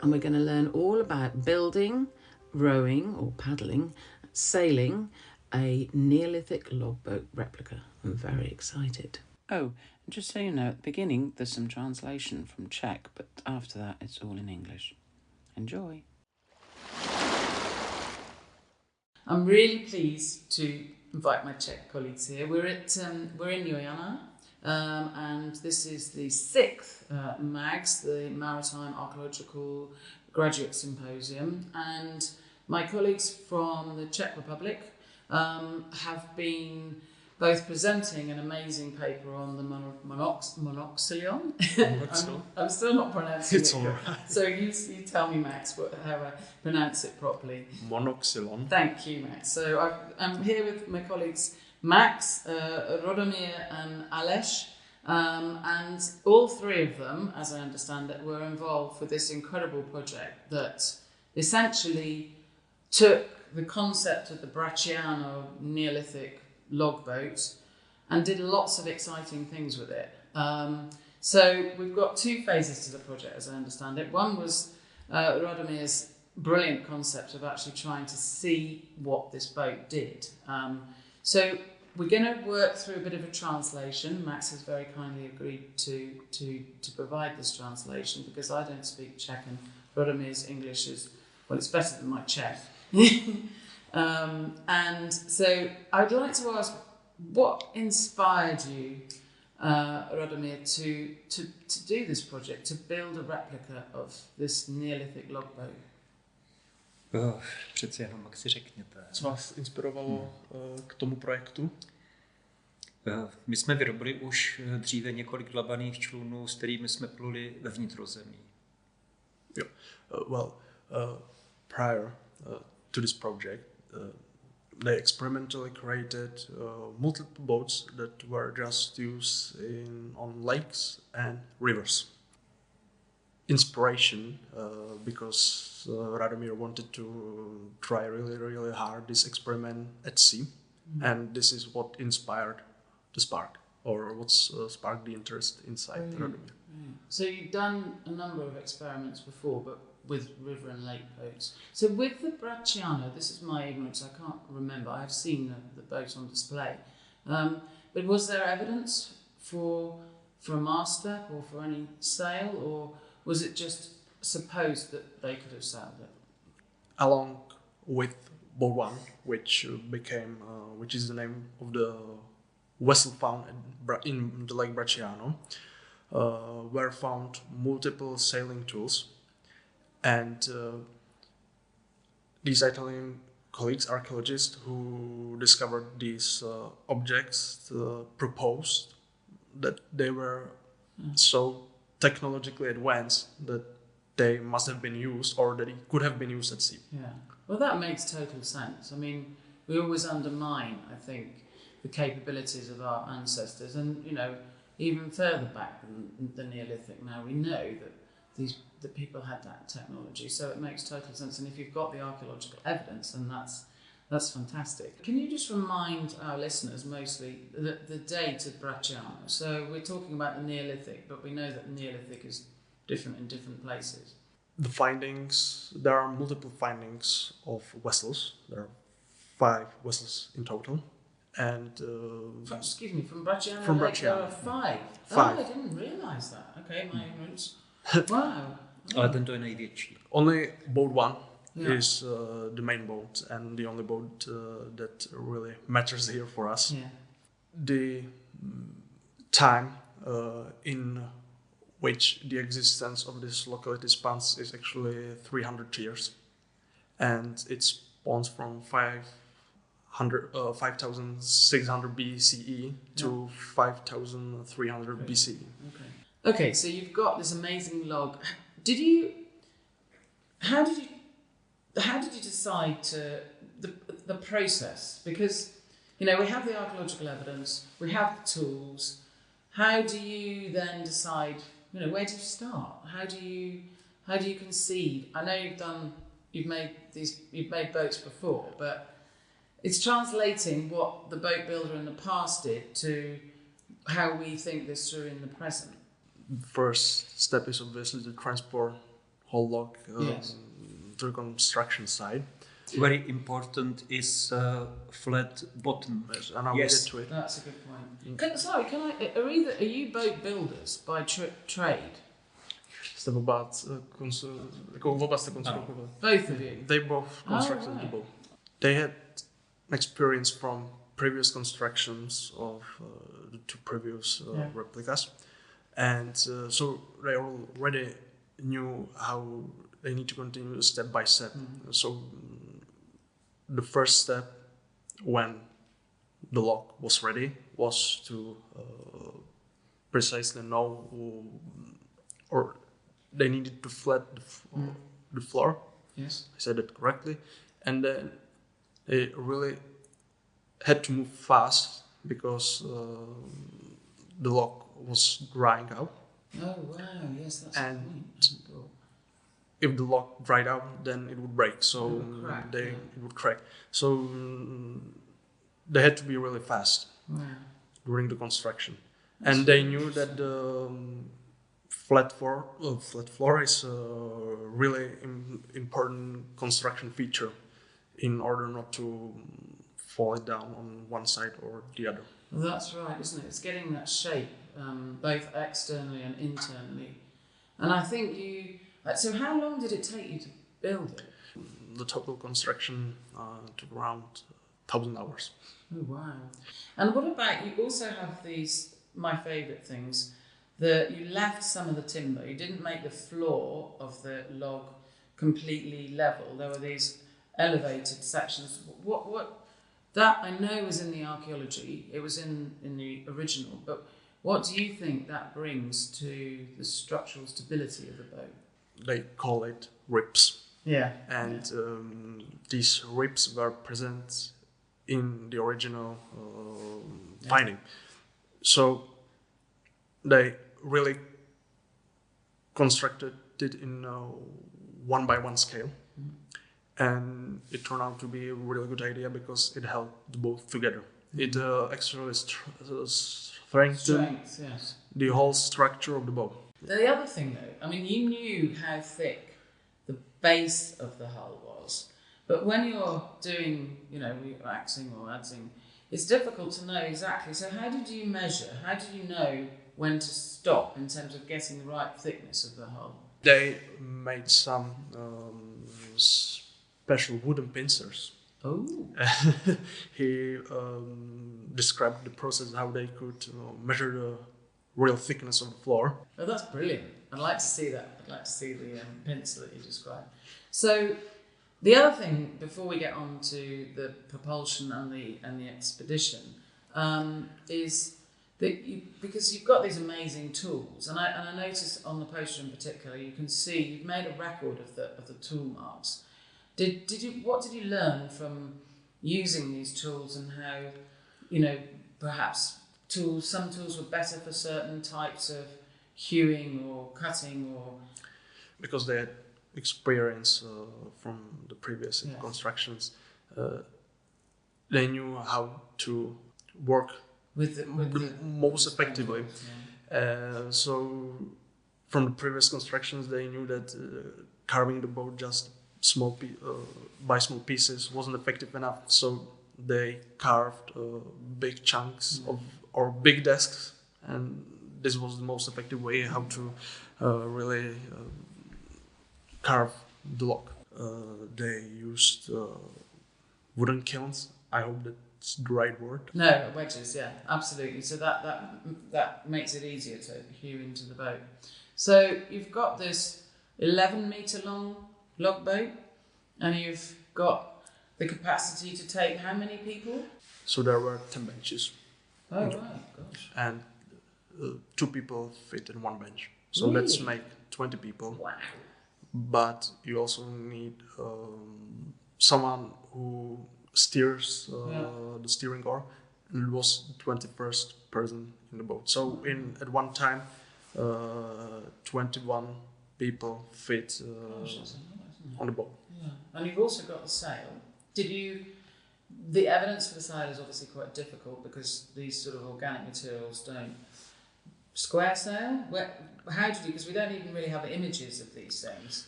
and we're going to learn all about building, rowing or paddling, sailing a Neolithic logboat replica. I'm very excited. Oh, just so you know, at the beginning there's some translation from Czech, but after that it's all in English. Enjoy. I'm really pleased to invite my Czech colleagues here. We're in Ioannina, and this is the 6th MAGS, the Maritime Archaeological Graduate Symposium, and my colleagues from the Czech Republic have been both presenting an amazing paper on the Monoxylon. I'm still not pronouncing it. All right. So you tell me, Max, how I pronounce it properly. Monoxylon. Thank you, Max. So I'm here with my colleagues Max, Radomír and Aleš, and all three of them, as I understand it, were involved with this incredible project that essentially took the concept of the Bracciano Neolithic logboat and did lots of exciting things with it. So we've got two phases to the project, as I understand it. One was Radomír's brilliant concept of actually trying to see what this boat did. So we're going to work through a bit of a translation. Max has very kindly agreed to provide this translation because I don't speak Czech and Radomír's English is, well, it's better than my Czech. And so I'd like to ask, what inspired you, Radomír, to do this project, to build a replica of this Neolithic logboat? Přeci jenom, jak si řekněte. Co vás inspirovalo k tomu projektu? My jsme vyrobili už dříve několik dlabaných člunů, s kterými jsme pluli ve vnitrozemí. Yeah. Prior to this project, they experimentally created multiple boats that were just used on lakes and rivers. Inspiration, because Radomír wanted to try really hard this experiment at sea, and this is what inspired the spark, or what's sparked the interest inside Radomír. So you've done a number of experiments before, but with river and lake boats. So with the Bracciano, this is my ignorance, I can't remember, I've seen the boat on display, but was there evidence for a master or for any sail, or was it just supposed that they could have sailed it? Along with Boat 1, which is the name of the vessel found in the Lake Bracciano, were found multiple sailing tools. And these Italian colleagues, archaeologists who discovered these objects, proposed that they were so technologically advanced that they must have been used, or that it could have been used at sea. Yeah, well, that makes total sense. I mean, we always undermine, I think, the capabilities of our ancestors, and even further back than the Neolithic. Now we know that the people had that technology, so it makes total sense. And if you've got the archaeological evidence, then that's fantastic. Can you just remind our listeners mostly the date of Bracciano? So we're talking about the Neolithic, but we know that the Neolithic is different in different places. The findings, there are multiple findings of vessels. There are 5 vessels in total. And excuse me, from Bracciano from Lake, Bracciano. there are 5. 5. Oh, I didn't realise that. Okay, my ignorance. Wow. Ale tento je největší. Only boat 1 is the main boat and the only boat that really matters here for us. Yeah. The time in which the existence of this locality spans is actually 300 years, and it spans from 5600 BCE to 5300 BCE. Okay, so you've got this amazing log. How did you decide to the process? Because we have the archaeological evidence, we have the tools. How do you then decide? Where do you start? How do you conceive? I know you've made boats before, but it's translating what the boat builder in the past did to how we think this through in the present. The first step is obviously the transport whole log Yes. to the construction site. Very important is flat bottom. Yes, and I'll Yes. get to it. That's a good point. Are you boat builders by trade? Jste oba oba jste konstrukovali. Both of you? They both constructed right. the boat. They had experience from previous constructions of the two previous replicas, and so they already knew how they need to continue step by step. So the first step when the log was ready was to precisely know or they needed to flat the floor. Yes. I said it correctly. And then they really had to move fast because the log was drying out. Oh wow! Yes, that's And the point. Cool. If the log dried out, then it would break. So It would crack, it would crack. So they had to be really fast Wow. during the construction, and they knew that the flat floor is a really important construction feature in order not to fall it down on one side or the other. Well, that's right, isn't it? It's getting that shape, both externally and internally. And I think so how long did it take you to build it? The total construction took around 1,000 hours. Oh, wow. And what about, you also have these, my favourite things, that you left some of the timber. You didn't make the floor of the log completely level. There were these elevated sections. What that I know was in the archaeology. It was in the original. But what do you think that brings to the structural stability of the boat? They call it ribs. Yeah. And these ribs were present in the original finding. So they really constructed it in a 1-by-1 scale. And it turned out to be a really good idea because it held the boat together. It actually strengthened Yes. the whole structure of the boat. The other thing, though, I mean, you knew how thick the base of the hull was, but when you're doing, waxing or adzing, it's difficult to know exactly. So how did you measure? How did you know when to stop in terms of getting the right thickness of the hull? They made some special wooden pincers. Oh. He described the process, how they could measure the real thickness of the floor. Oh, that's brilliant. I'd like to see that. I'd like to see the pencil that you described. So the other thing, before we get on to the propulsion and the expedition, is that because you've got these amazing tools, and I notice on the poster in particular, you can see you've made a record of the tool marks. What did you learn from using these tools, and how, perhaps some tools were better for certain types of hewing or cutting, or because they had experience from the previous constructions, they knew how to work with the most effectively. So from the previous constructions, they knew that carving the boat just by small pieces wasn't effective enough. So they carved big chunks or big desks, and this was the most effective way how to really carve the log. They used wooden kilns. I hope that's the right word. No, wedges, yeah, absolutely. So that makes it easier to hew into the boat. So you've got this 11-metre long logboat, and you've got the capacity to take how many people? So there were 10 benches. Oh, right, gosh. And 2 people fit in one bench. So Really? let's make 20 people. Wow. But you also need someone who steers the steering oar, and it was the 21st person in the boat. So at one time, 21 people fit on the boat. Yeah. And you've also got the sail. The evidence for the sail is obviously quite difficult because these sort of organic materials don't Square sail? How did you? Because we don't even really have images of these things.